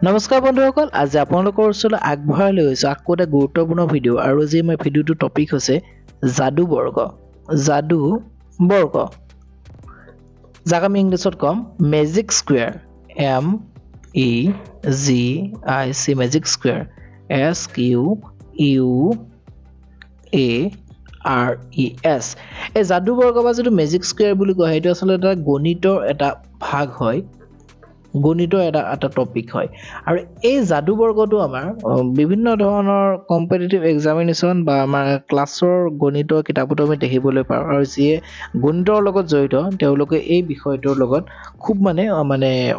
নমস্কাৰ বন্ধুসকল, আজি আপোনালোকৰ ওচৰলৈ আগবঢ়াই লৈ আহিছোঁ আকৌ এটা গুৰুত্বপূৰ্ণ ভিডিঅ' আৰু আজি মই ভিডিঅ'টোৰ টপিক হৈছে যাদু বৰ্গ। যাদু বৰ্গ, যাক আমি ইংলিছত ক'ম magic square. MEGIC magic square, SQUARES। এই যাদু বৰ্গ বা যিটো মেজিক স্কুৱেৰ বুলি কয় সেইটো আচলতে এটা গণিতৰ এটা ভাগ হয়, গণিতৰ এটা টপিক হয়। আৰু এই যাদু বৰ্গটো আমাৰ বিভিন্ন ধৰণৰ কম্পিটিটিভ এক্সামিনেশ্যন বা আমাৰ ক্লাছৰ গণিতৰ কিতাপতো আমি দেখিবলৈ পাওঁ। আৰু যিয়ে গণিতৰ লগত জড়িত তেওঁলোকে এই বিষয়টোৰ লগত খুব মানে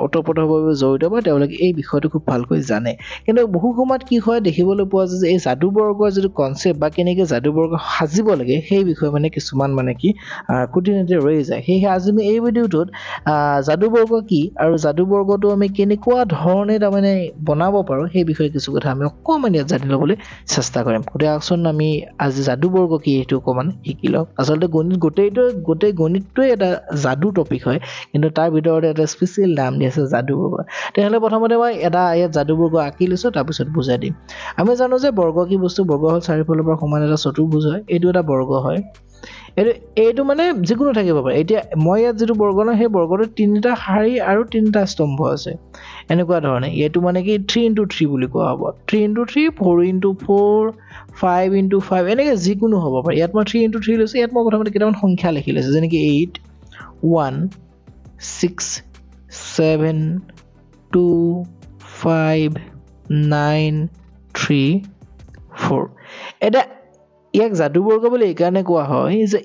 ওতঃপ্ৰোতভাৱে জড়িত বা তেওঁলোকে এই বিষয়টো খুব ভালকৈ জানে। কিন্তু বহু সময়ত কি হয়, দেখিবলৈ পোৱা যায় যে এই যাদু বৰ্গৰ যিটো কনচেপ্ট বা কেনেকৈ যাদু বৰ্গ সাজিব লাগে সেই বিষয়ে কিছুমান খুঁটিনাটি ৰৈ যায়। সেয়েহে আজি আমি এই ভিডিঅ'টোত যাদু বৰ্গ কি আৰু যাদু বৰ্গটো আমি কেনেকুৱা ধৰণে বনাব পাৰোঁ সেই বিষয়ে কিছু কথা আমি অকণমান ইয়াত জানি ল'বলৈ চেষ্টা কৰিম। গতিকে আহকচোন আমি আজি যাদু বৰ্গ কি সেইটো অকণমান শিকি লওঁ। আচলতে গোটেই গণিতটোৱে এটা যাদু টপিক হয়, কিন্তু তাৰ ভিতৰতে এটা স্পেচিয়েল নাম দি আছে যাদু বৰ্গ। তেনেহ'লে প্ৰথমতে মই ইয়াত যাদু বৰ্গ আঁকি লৈছোঁ, তাৰপিছত বুজাই দিম। আমি জানো যে বৰ্গ কি বস্তু। বৰ্গ হ'ল চাৰিওফালৰ পৰা সমান এটা চতুৰ্ভুজ হয়। এইটো এটা বৰ্গ হয়। এইটো যিকোনো থাকিব পাৰে। এতিয়া মই ইয়াত যিটো বৰ্গ লওঁ সেই বৰ্গটোত 3টা শাৰী আৰু 3টা স্তম্ভ আছে। এনেকুৱা ধৰণে এইটো কি 3x3 বুলি কোৱা হ'ব। 3x3, 4x4, 5x5 এনেকৈ যিকোনো হ'ব পাৰে। ইয়াত মই 3x3 লৈছোঁ। ইয়াত মই প্ৰথমতে কেইটামান সংখ্যা লিখি লৈছোঁ, যেনেকৈ 8, 1, 6, 7, 2, 5, 9, 3, 4। এতিয়া ইয়াক যাদু বৰ্গ বুলি এইকাৰণে কোৱা হয় যে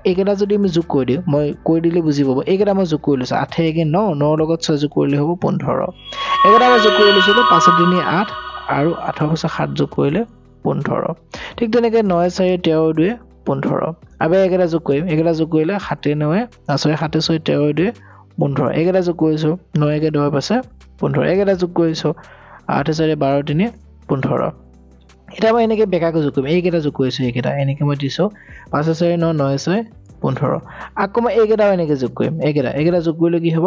এইকেইটা যদি আমি যোগ কৰি দিওঁ, মই কৈ দিলে বুজি পাব। এইকেইটা মই যোগ কৰি লৈছোঁ, 8 × 9, 9 লগত 6 যোগ কৰিলে হ'ব 15। এইকেইটা মই যোগ কৰি লৈছিলোঁ, 5 × 3 8 আৰু 8 + 7 যোগ কৰিলে 15। ঠিক তেনেকৈ 9 × 4 13 × 2 15। আৰু এইকেইটা যোগ কৰিম, এইকেইটা যোগ কৰিলে 7 × 9 7 × 6 13 × 2 15। এইকেইটা যোগ কৰিছোঁ, 9 × 10 = 15। এইকেইটা যোগ কৰিছোঁ, 8 × 4 12 × 3 15। এতিয়া মই এনেকৈ বেকাকৈ যোগ কৰিম, এইকেইটা যোগ কৰিছোঁ, এইকেইটা এনেকৈ মই দিছোঁ, 5 × 4 9, 9 × 6 15। আকৌ মই এইকেইটাও এনেকৈ যোগ কৰিম, এইকেইটা যোগ কৰিলে কি হ'ব,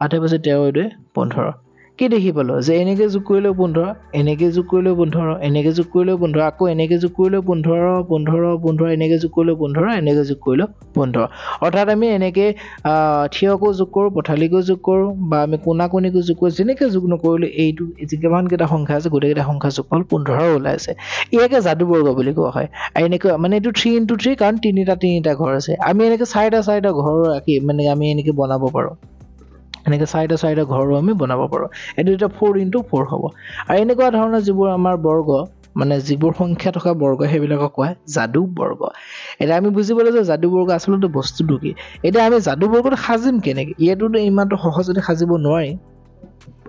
8 + 4 13 × 2 15। কি দেখি পালোঁ যে এনেকৈ যোগ কৰিলেও 15, এনেকৈ যোগ কৰিলেও 15, এনেকৈ যোগ কৰিলেও 15, আকৌ এনেকৈ যোগ কৰিলেও 15 15 15, এনেকৈ যোগ কৰিলেও 15, এনেকৈ যোগ কৰিলেও 15। অৰ্থাৎ আমি এনেকৈ থিয়কো যোগ কৰোঁ, পথালিকো যোগ কৰোঁ, বা আমি কোণাকোণিকো যোগ কৰোঁ। যেনেকৈ যোগ নকৰিলোঁ এইটো যিমানকেইটা সংখ্যা আছে গোটেইকেইটা সংখ্যা যোগফল 15 ওলাইছে। ইয়াকে যাদু বৰ্গ বুলি কোৱা হয়। এনেকৈ এইটো 3x3 কাৰণ 3টা ঘৰ আছে। আমি এনেকৈ 4টা ঘৰ আঁকি আমি এনেকৈ বনাব পাৰোঁ। এনেকৈ 4টা ঘৰো আমি বনাব পাৰোঁ। এইটো এতিয়া 4x4 হ'ব। আৰু এনেকুৱা ধৰণৰ যিবোৰ আমাৰ বৰ্গ, যিবোৰ সংখ্যা থকা বৰ্গ সেইবিলাকক কোৱা হয় যাদু বৰ্গ। এতিয়া আমি বুজি পালোঁ যে যাদু বৰ্গ আচলতে বস্তুটো কি। এতিয়া আমি যাদু বৰ্গটো সাজিম কেনেকৈ? ইয়াতোতো ইমানটো সহজতে সাজিব নোৱাৰি।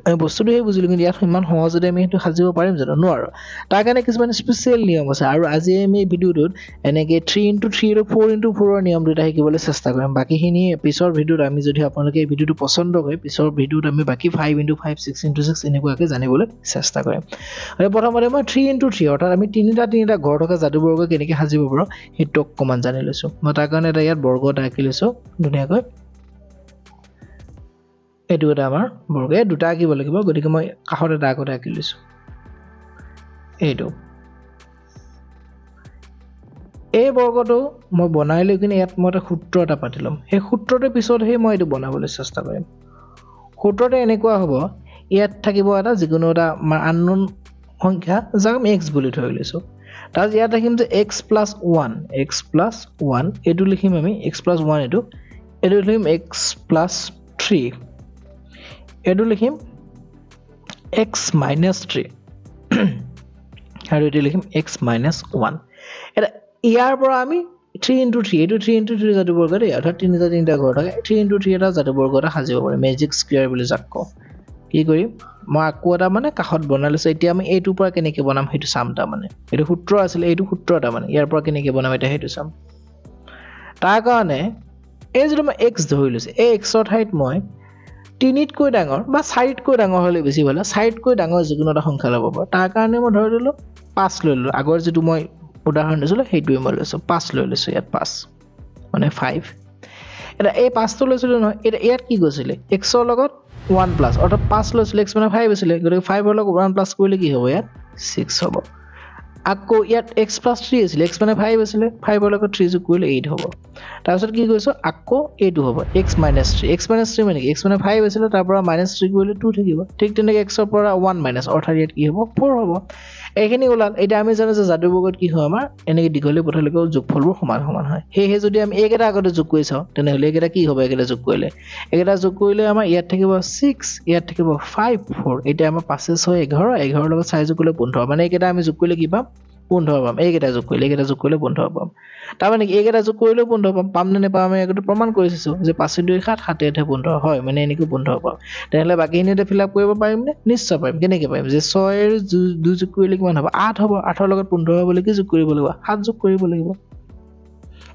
আমি বস্তুটো সেই বুজিলোঁ, কিন্তু ইয়াত ইমান সহজতে আমি সেইটো সাজিব পাৰিম জানো? নোৱাৰোঁ। তাৰ কাৰণে কিছুমান স্পেচিয়েল নিয়ম আছে। আৰু আজি আমি এই ভিডিঅ'টোত এনেকৈ 3x3 আৰু 4x4 নিয়ম দুটা শিকিবলৈ চেষ্টা কৰিম। বাকীখিনি পিছৰ ভিডিঅ'ত আমি যদি আপোনালোকে এই ভিডিঅ'টো পচন্দ কৰে, পিছৰ ভিডিঅ'ত আমি বাকী 5x5 6x6 এনেকুৱাকৈ জানিবলৈ চেষ্টা কৰিম। আৰু প্ৰথমতে মই 3x3 অৰ্থাৎ আমি 3টা ঘৰ থকা যাদু বৰ্গ কেনেকৈ সাজিব পাৰোঁ সেইটো অকণমান জানি লৈছোঁ। মই তাৰ কাৰণে ইয়াত বৰ্গ এটা আঁকি লৈছোঁ ধুনীয়াকৈ। এইটো এটা আমাৰ বৰ্গ, এই দুটা আঁকিব লাগিব, গতিকে মই কাষত এটা আগতে আঁকি লৈছোঁ। এইটো এই বৰ্গটো মই বনাই লৈ কিনে ইয়াত মই এটা সূত্ৰ এটা পাতি ল'ম। সেই সূত্ৰটোৰ পিছতহে মই এইটো বনাবলৈ চেষ্টা কৰিম। সূত্ৰটো এনেকুৱা হ'ব, ইয়াত থাকিব এটা যিকোনো এটা আননোন সংখ্যা, যাক আমি x বুলি ধৰি লৈছোঁ। তাৰপিছত ইয়াত ৰাখিম যে x + 1, x + 1 এইটো লিখিম আমি, x + 1 এইটো লিখিম x + 3, এইটো লিখিম x - 3 আৰু এইটো লিখিম x - 1। এতিয়া ইয়াৰ পৰা আমি 3x3 এইটো 3x3 যাদু বৰ্গ দেই, অৰ্থাৎ 3টা ঘৰ থাকে। 3x3 এটা যাদু বৰ্গ এটা সাজিব পাৰিম, মেজিক স্কুৱেৰ বুলি যাক কওঁ। কি কৰিম, মই আকৌ এটা কাষত বনাই লৈছোঁ। এতিয়া আমি এইটোৰ পৰা কেনেকৈ বনাম সেইটো চাম। এইটো সূত্ৰ আছিলে, এইটো সূত্ৰ এটা ইয়াৰ পৰা কেনেকৈ বনাম এতিয়া সেইটো চাম। তাৰ কাৰণে এই যিটো মই x ধৰি লৈছোঁ, এই xৰ ঠাইত মই 3তকৈ ডাঙৰ বা 4তকৈ ডাঙৰ হ'লে বেছি ভাল, 4তকৈ ডাঙৰ যিকোনো এটা সংখ্যা ল'ব পাৰোঁ। তাৰ কাৰণে মই ধৰি ল'লোঁ 5 লৈ ল'লোঁ। আগৰ যিটো মই উদাহৰণ দিছিলোঁ সেইটোৱে মই লৈছোঁ, 5 লৈ লৈছোঁ। ইয়াত 5 5। এতিয়া এই 5টো লৈছিলোঁ নহয়, এতিয়া ইয়াত কি গৈছিলে, xৰ লগত 1 প্লাস অৰ্থাৎ 5 লৈছিলে x মানে 5 আছিলে গতিকে 5 ৰ লগত 1 প্লাস কৰিলে কি হ'ব ইয়াত 6 হ'ব আকৌ ইয়াত x plus 3 আছিলে x মানে 5 আছিলে 5 ৰ লগত 3 যোগ কৰিলে 8 হ'ব তাৰপিছত কি কৈছো আকৌ এইটো হ'ব x minus 3 মানে কি x মানে 5 আছিলে তাৰ পৰা minus 3 কৰিলে 2 থাকিব ঠিক তেনেকৈ x ৰ পৰা 1 minus অৰ্থাৎ ইয়াত কি হ'ব 4 হ'ব এইখিনি ওলাল এটা আমি জানো যে যাদু বৰ্গত কি হয় আমাৰ এনেকৈ দীঘলীয়া পথলৈকে যোগফলবোৰ সমান সমান হয় সেয়ে যদি আমি এইকেইটা আগতে যোগ কৰি চাওঁ তেনেহ'লে এইকেইটা কি হ'ব এইকেইটা যোগ কৰিলে আমাৰ ইয়াত থাকিব 6 ইয়াত থাকিব 5 4 এতিয়া আমাৰ 5 6 11 11 লগত 4 যোগ কৰিলে 15 মানে এইকেইটা আমি যোগ কৰিলে কি পাম 15 পাম এইকেইটা যোগ কৰিলে 15 পাম তাৰমানে এইকেইটা যোগ কৰিলেও 15 পাম নে নেপাম আমি এইটো প্ৰমাণ কৰিছো যে 5 2 7 7 8 15 হয় মানে এনেকৈ 15 পাম তেনেহ'লে বাকিখিনিতে ফিল আপ কৰিব পাৰিম নে নিশ্চয় পাৰিম কেনেকৈ পাৰিম যে 6 ৰ 2 যোগ কৰিলে কিমান হ'ব 8 হ'ব 8 ৰ লগত 15 হ'বলৈ কি যোগ কৰিব লাগিব 7 যোগ কৰিব লাগিব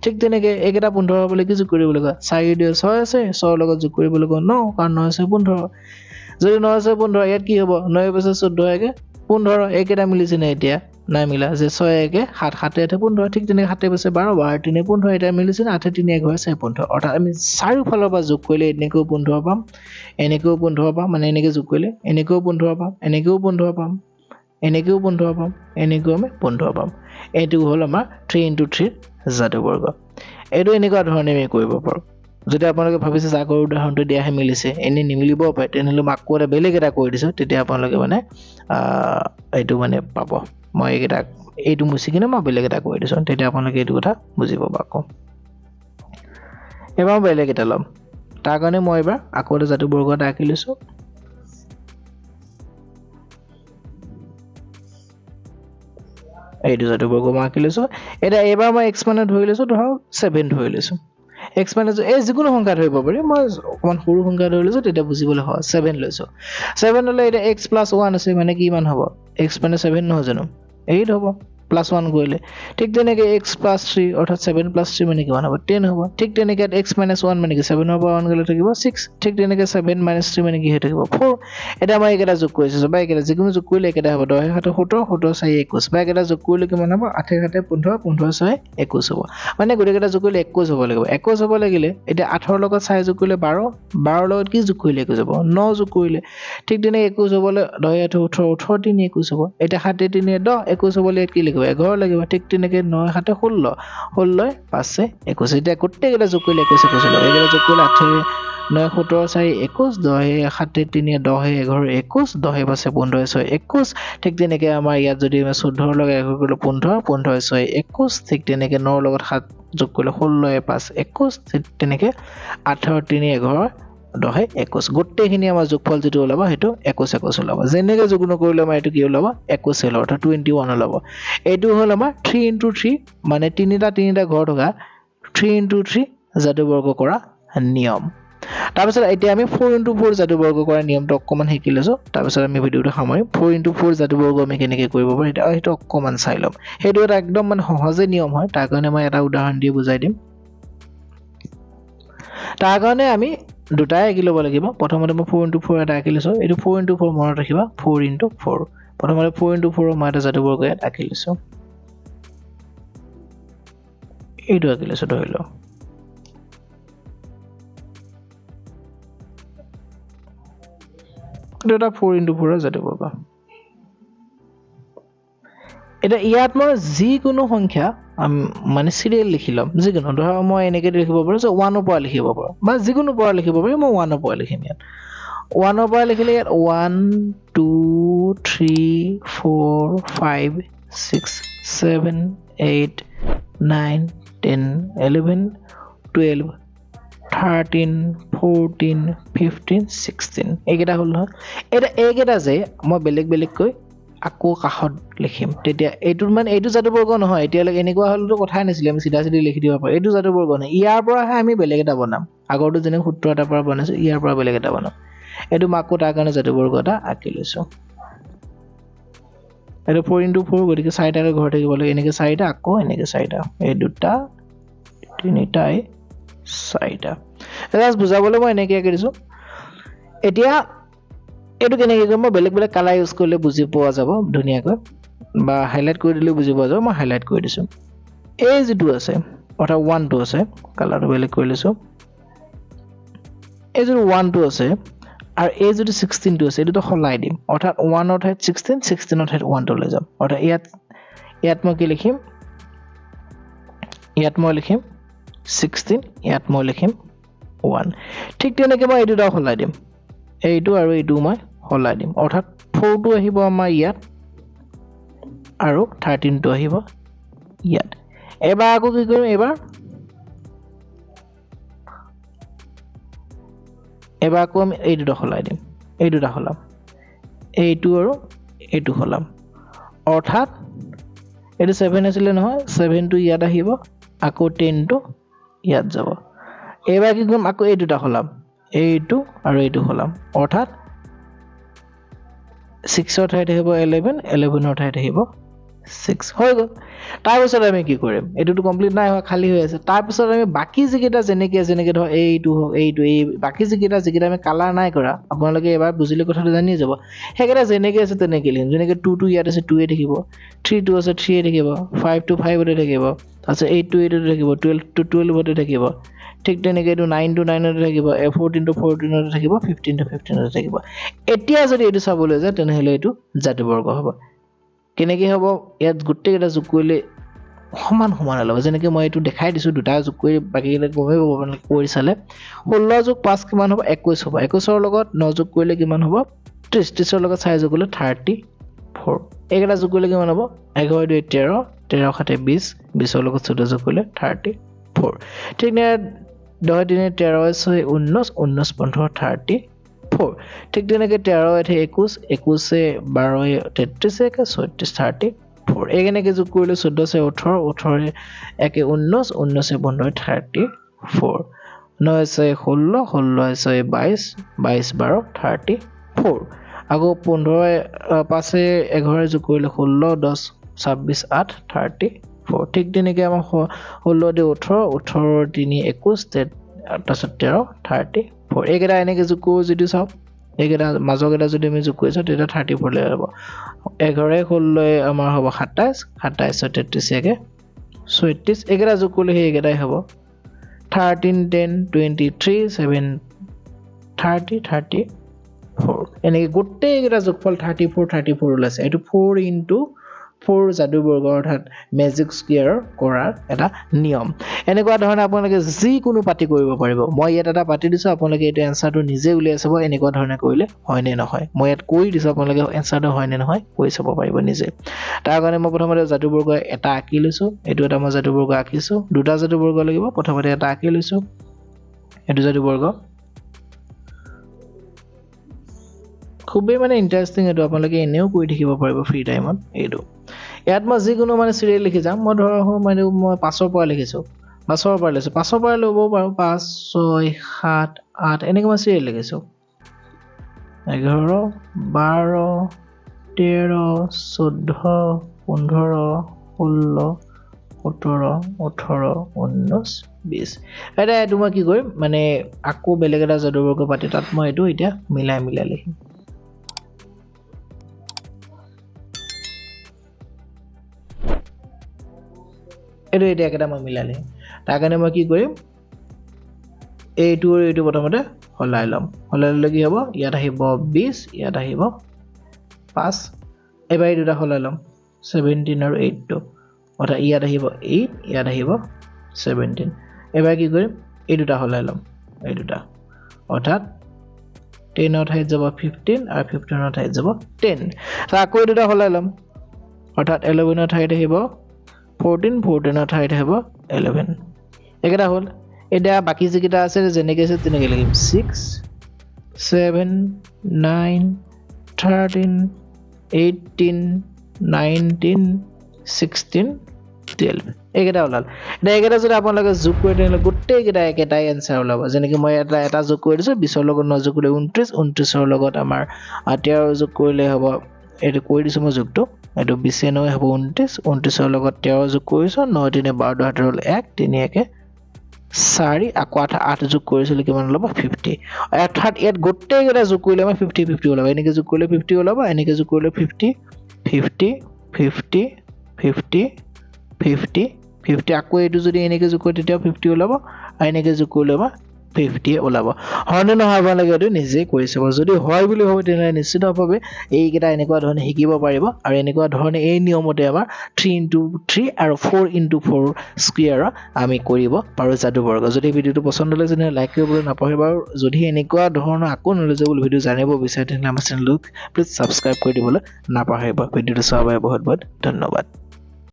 ঠিক তেনেকৈ এইকেইটা 15 হ'বলৈ কি যোগ কৰিব লাগিব 4 2 6 আছে 6 ৰ লগত যোগ কৰিব লাগিব 9 কাৰণ 9 6 15 যদি 9 6 15 ইয়াত কি হ'ব 9 পিছত 14 একে 15 এইকেইটা মিলিছে নে এতিয়া নাই মিলা যে 6 একে 7 7 8 15 ঠিক তেনেকৈ 7 পিছে 12 12 3 15 এটা মিলিছে না 8 3 1 4 15 অৰ্থাৎ আমি চাৰিওফালৰ পৰা যোগ কৰিলে এনেকৈও 15 পাম এনেকৈও 15 পাম মানে এনেকৈ যোগ কৰিলে এনেকৈও 15 পাম এনেকৈও 15 পাম এনেকৈও 15 পাম এনেকৈও আমি 15 পাম এইটো হ'ল আমাৰ 3 × 3 যাদু বৰ্গ এইটো এনেকুৱা ধৰণে আমি কৰিব পাৰোঁ যদি আপোনালোকে ভাবিছে যে আগৰ উদাহৰণটো দিয়াহে মিলিছে এনে নিমিলিবও পাৰে তেনেহ'লে মই আকৌ এটা বেলেগ এটা কৰি দিছোঁ তেতিয়া আপোনালোকে মানে এইটো মানে পাব মই এইটো মুচি কিনে মই বেলেগ এটা কৰি দিছোঁ তেতিয়া আপোনালোকে এইটো কথা বুজি পাব আকৌ এবাৰ বেলেগ এটা ল'ম তাৰ কাৰণে মই এবাৰ আকৌ এটা যাদু বৰ্গ এটা আঁকি লৈছোঁ এইটো যাদু বৰ্গ মই আঁকি লৈছোঁ এতিয়া এবাৰ মই x মানে ধৰি লৈছোঁ ধৰক 7 ধৰি লৈছোঁ x মানে এই যিকোনো সংখ্যা ধৰিব পাৰি মই অকণমান সৰু সংখ্যা ধৰি লৈছোঁ তেতিয়া বুজিবলৈ হয় 7 লৈছোঁ 7 হ'লে এতিয়া x + 1 আছে মানে কিমান হ'ব x মানে 7 নহয় জানো 8 হ'ব +1 কৰিলে ঠিক তেনেকৈ x + 3 অৰ্থাৎ 7 + 3 মানে কিমান হ'ব 10 হ'ব ঠিক তেনেকৈ x - 1 মানে কি 7 ৰ পৰা 1 গ'লে থাকিব 6 ঠিক তেনেকৈ 7 - 3 মানে কি হৈ থাকিব 4 এটা মই এইকেইটা যোগ কৰিছোঁ বা এইকেইটা যিকোনো যোগ কৰিলে একেটা হ'ব 10 7 17 17 4 21 বা এইকেইটা যোগ কৰিলে কিমান হ'ব 8 7 15 15 6 21 হ'ব মানে গোটেইকেইটা যোগ কৰিলে 21 হ'ব লাগিব 21 হ'ব লাগিলে এতিয়া 8 ৰ লগত 4 যোগ কৰিলে 12 12 ৰ লগত কি যোগ কৰিলে 21 হ'ব 9 যোগ কৰিলে ঠিক তেনেকৈ 21 হ'বলৈ 10 8 18 18 3 21 হ'ব এতিয়া 7 3 10 21 হ'বলৈ কি লিখিব 11 লাগিব ঠিক তেনেকৈ 9 7 16 16 5 21 এতিয়া গোটেইকেইটা যোগ কৰিলে 21 21 হ'ব এইকেইটা যোগ কৰিলে 8 9 17 4 21 10 7 3 10 11 21 10 5 15 6 21 ঠিক তেনেকৈ আমাৰ ইয়াত যদি 14 ৰ লগত 1 কৰিলে 15 15 6 21 ঠিক তেনেকৈ 9 ৰ লগত 7 যোগ কৰিলে 16 5 21 ঠিক তেনেকৈ 18 3 11 10 21 গোটেইখিনি আমাৰ যোগফল যিটো ওলাব সেইটো 21 21 ওলাব যেনেকৈ যোগ নকৰিলে আমাৰ এইটো কি ওলাব 21 ওলাব অৰ্থাৎ 21 ওলাব এইটো হ'ল আমাৰ 3 × 3 মানে তিনিটা ঘৰ থকা 3 × 3 যাদু বৰ্গ কৰা নিয়ম তাৰপিছত এতিয়া আমি 4 × 4 যাদু বৰ্গ কৰা নিয়মটো অকণমান শিকি লৈছোঁ তাৰপিছত আমি ভিডিঅ'টো সামৰিম 4 × 4 যাদু বৰ্গ আমি কেনেকৈ কৰিব পাৰোঁ সেইটো অকণমান চাই ল'ম সেইটো এটা একদম মানে সহজে নিয়ম হয় তাৰ কাৰণে মই এটা উদাহৰণ দি বুজাই দিম তাৰ কাৰণে আমি দুটাই আঁকি ল'ব লাগিব প্ৰথমতে মই 4 × 4 এটা আঁকি লৈছোঁ এইটো 4 × 4 মনত ৰাখিবা 4 × 4 প্ৰথমতে 4 × 4 মই এটা যাদু বৰ্গ ইয়াত আঁকি লৈছোঁ এইটো আঁকি লৈছোঁ ধৰি লওঁ এইটো এটা 4 × 4 যাদু বৰ্গ এতিয়া ইয়াত মই যিকোনো সংখ্যা মানে চিৰিয়েল লিখি ল'ম যিকোনো ধৰক মই এনেকৈ লিখিব পাৰোঁ যে 1 ৰ পৰা লিখিব পাৰোঁ বা যিকোনো পৰা লিখিব পাৰি মই 1 ৰ পৰা লিখিম ইয়াত 1 ৰ পৰা লিখিলে ইয়াত 1 2 3 4 5 6 7 8 9 10 11 12 13 14 15 16 এইকেইটা হ'ল নহয় এতিয়া এইকেইটা যে মই বেলেগকৈ আকৌ কাষত লিখিম তেতিয়া এইটোৰ মানে এইটো যাদু বৰ্গ নহয় এতিয়ালৈকে এনেকুৱা হ'লেতো কথাই নাছিলে আমি চিধা লিখি দিব পাৰোঁ এইটো যাদু বৰ্গ নহয় ইয়াৰ পৰাহে আমি বেলেগ এটা বনাম আগৰটো যেনে সূত্ৰ এটাৰ পৰা বনাইছোঁ ইয়াৰ পৰা বেলেগ এটা বনাম এইটো মই আকৌ তাৰ কাৰণে যাদু বৰ্গ এটা আঁকি লৈছোঁ এইটো 4 × 4 গতিকে 4টাকৈ ঘৰ থাকিব লাগে এনেকৈ 4টা আকৌ এনেকৈ 4টা এই দুটা তিনিটাই 4টা জাষ্ট বুজাবলৈ মই এনেকৈ আঁকি দিছোঁ এতিয়া এইটো কেনেকৈ কৰিম মই বেলেগ কালাৰ ইউজ কৰিলে বুজি পোৱা যাব ধুনীয়াকৈ বা হাইলাইট কৰি দিলেও বুজি পোৱা যাব মই হাইলাইট কৰি দিছোঁ এই যিটো আছে অৰ্থাৎ 1টো আছে কালাৰটো বেলেগ কৰি লৈছোঁ এই যিটো 1টো আছে আৰু এই যদি 16 টো আছে এইটো সলাই দিম অৰ্থাৎ 1 ৰ ঠাইত 16 16 ৰ ঠাইত 1 টো লৈ যাম অৰ্থাৎ ইয়াত মই কি লিখিম ইয়াত মই লিখিম 16 ইয়াত মই লিখিম 1 ঠিক তেনেকৈ মই এই দুটা সলাই দিম এইটো আৰু এইটো মই সলাই দিম অৰ্থাৎ 4 টো আহিব আমাৰ ইয়াত আৰু 13 টো আহিব ইয়াত এবাৰ আকৌ কি কৰিম এবাৰ আকৌ আমি এই দুটা সলাই দিম এই দুটা সলাম এইটো আৰু এইটো সলাম অৰ্থাৎ এইটো 7 আছিলে নহয় 7 টো ইয়াত আহিব আকৌ 10 টো ইয়াত যাব এবাৰ কি কৰিম আকৌ এই দুটা সলাম এইটো আৰু এইটো সলাম অৰ্থাৎ 6 ৰ ঠাইত আহিব 11 11 ৰ ঠাইত আহিব 6 হৈ গ'ল তাৰপিছত আমি কি কৰিম এইটোতো কমপ্লিট নাই হোৱা খালী হৈ আছে তাৰপিছত আমি বাকি যিকেইটা যেনেকৈ ধৰ এইটো হওক এইটো এই বাকি যিকেইটা আমি কালাৰ নাই কৰা আপোনালোকে এবাৰ বুজিলে কথাটো জানি যাব সেইকেইটা যেনেকৈ আছে তেনেকৈ লিখিম যেনেকৈ 2 টো ইয়াত আছে 2 এ থাকিব 3 টো আছে 3 এ থাকিব 5 টো 5 তে থাকিব তাৰপিছত 8 টো 8 তে থাকিব 12 টো 12 তে থাকিব ঠিক তেনেকৈ এইটো 9 টো 9 তে থাকিব 14 টো 14 তে থাকিব 15 টো 15 তে থাকিব এতিয়া যদি এইটো চাবলৈ যায় তেনেহ'লে এইটো জাতিবৰ্গ হ'ব কেনেকৈ হ'ব ইয়াত গোটেইকেইটা যোগ কৰিলে সমান হ'ব যেনেকৈ মই এইটো দেখাই দিছোঁ দুটা যোগ কৰি বাকীকেইটা গমেই পাব আপোনালোকে কৰি চালে 16 যোগ 5 কিমান হ'ব 21 হ'ব 21 ৰ লগত 9 যোগ কৰিলে কিমান হ'ব 30 30 ৰ লগত 4 যোগ কৰিলে 34 এইকেইটা যোগ কৰিলে কিমান হ'ব 11 2 13 13 7 20 20 ৰ লগত 14 যোগ কৰিলে 34 ঠিক নে 10 3 13 6 19 19 15 34 ঠিক তেনেকৈ 13 এঠে 21 21 12 33 34 34 এইকেনেকৈ যোগ কৰিলে 14 18 18 1 19 19 15 34 9 16 16 22 22 12 34 আকৌ 15 5 11 যোগ কৰিলে 16 10 26 8 34 ঠিক তেনেকৈ আমাৰ 16 দে 18 18 3 21 তাৰপিছত 13 34 এইকেইটা এনেকৈ যোগ কৰোঁ যদি চাওক এইকেইটা মাজৰকেইটা যদি আমি যোগ কৰিছোঁ তেতিয়া 34 লৈ যাব 11 16 আমাৰ হ'ব 27 27 33 36 এইকেইটা যোগ কৰিলে সেইকেইটাই হ'ব 13 10 23 7 30 34 এনেকৈ গোটেইকেইটা যোগফল 34 34 ওলাইছে এইটো 4 into 4 জাদুবৰ্গ অৰ্থাৎ মেজিক স্কুৱেৰ কৰাৰ এটা নিয়ম এনেকুৱা ধৰণে আপোনালোকে যিকোনো পাতি কৰিব পাৰিব মই ইয়াত এটা পাতি দিছোঁ আপোনালোকে এইটো এনসাৰটো নিজে উলিয়াই চাব এনেকুৱা ধৰণে কৰিলে হয় নে নহয় মই ইয়াত কৈ দিছোঁ আপোনালোকে এনসাৰটো হয় নে নহয় কৈ চাব পাৰিব নিজে তাৰ কাৰণে মই প্ৰথমতে জাদুবৰ্গ এটা আঁকি লৈছোঁ এইটো এটা মই জাদুবৰ্গ আঁকিছোঁ দুটা জাদুবৰ্গ লাগিব প্ৰথমতে এটা আঁকি লৈছোঁ এইটো জাদুবৰ্গ খুবেই মানে ইণ্টাৰেষ্টিং এইটো আপোনালোকে এনেও কৰি থাকিব পাৰিব ফ্ৰী টাইমত এইটো ইয়াত মই যিকোনো মানে চিৰিয়েল লিখি যাম মই ধৰক মানে মই 5ৰ পৰা লিখিছোঁ 5ৰ পৰা লৈছোঁ 5ৰ পৰা ল'ব পাৰোঁ 5 6 7 8 এনেকৈ মই চিৰিয়েল লিখিছোঁ 11 12 13 14 15 16 17 18 19 20 এতিয়া এইটো মই কি কৰিম মানে আকৌ বেলেগ এটা জাদুবৰ্গ পাতি তাত মই এইটো এতিয়া মিলাই লিখিম এইটো এতিয়া একেটা মই মিলালে তাৰ কাৰণে মই কি কৰিম এইটো আৰু এইটো প্ৰথমতে সলাই ল'ম সলাই ল'লে কি হ'ব ইয়াত আহিব 20 ইয়াত আহিব 5 এবাৰ এই দুটা সলাই ল'ম 17 আৰু 8 টো অৰ্থাৎ ইয়াত আহিব 8 ইয়াত আহিব 17 এবাৰ কি কৰিম এই দুটা সলাই ল'ম এই দুটা অৰ্থাৎ 10 ৰ ঠাইত যাব 15 আৰু 15 ৰ ঠাইত যাব 10 তাৰ আকৌ এই দুটা সলাই ল'ম অৰ্থাৎ 11 ৰ ঠাইত আহিব 14 14 ৰ ঠাইত আহিব 11 এইকেইটা হ'ল এতিয়া বাকি যিকেইটা আছে যেনেকৈ আছে তেনেকৈ লিখিম 6 7 9 13 18 19 16 12 এইকেইটা ওলাল এতিয়া এইকেইটা যদি আপোনালোকে যোগ কৰি তেনেহ'লে গোটেইকেইটা একেটাই এনচাৰ ওলাব যেনেকৈ মই এটা যোগ কৰি দিছোঁ 20ৰ লগত 9 যোগ কৰিলে 29 29ৰ লগত আমাৰ 13 যোগ কৰিলে হ'ব এইটো কৰি দিছোঁ মই যোগটো এইটো 20 9 হ'ব 29 29ৰ লগত 13 যোগ কৰিছোঁ 9 3 12 হাতৰ হ'ল 1 3 1 4 আকৌ 8 যোগ কৰিছিলোঁ কিমান ওলাব 50 অৰ্থাৎ ইয়াত গোটেইকেইটা যোগ কৰিলে আমাৰ 50 50 ওলাব এনেকৈ যোগ কৰিলে 50 ওলাব এনেকৈ যোগ কৰিলে 50 50 50 50 50 50 আকৌ এইটো যদি এনেকৈ যোগ কৰে তেতিয়াও 50 ওলাব আৰু এনেকৈ যোগ কৰিলে আমাৰ 50 ওলাব হয়নে নহয় আপোনালোকে এইটো নিজেই কৰি চাব যদি হয় বুলি ভাবে তেনেহ'লে নিশ্চিতভাৱে এইকেইটা এনেকুৱা ধৰণে শিকিব পাৰিব আৰু এনেকুৱা ধৰণে এই নিয়মতে আমাৰ 3 into 3 আৰু 4 into 4 স্কুৱেৰৰ আমি কৰিব পাৰোঁ যাদু বৰ্গ যদি ভিডিঅ'টো পছন্দ হ'লে তেনেহ'লে লাইক কৰিবলৈ নাপাহৰিব আৰু যদি এনেকুৱা ধৰণৰ আকৌ নলেজেবল ভিডিঅ' জানিব বিচাৰে তেনেহ'লে আমাৰ চেনেলটোক প্লিজ ছাবস্ক্ৰাইব কৰি দিবলৈ নাপাহৰিব ভিডিঅ'টো চোৱাৰ বাবে বহুত বহুত ধন্যবাদ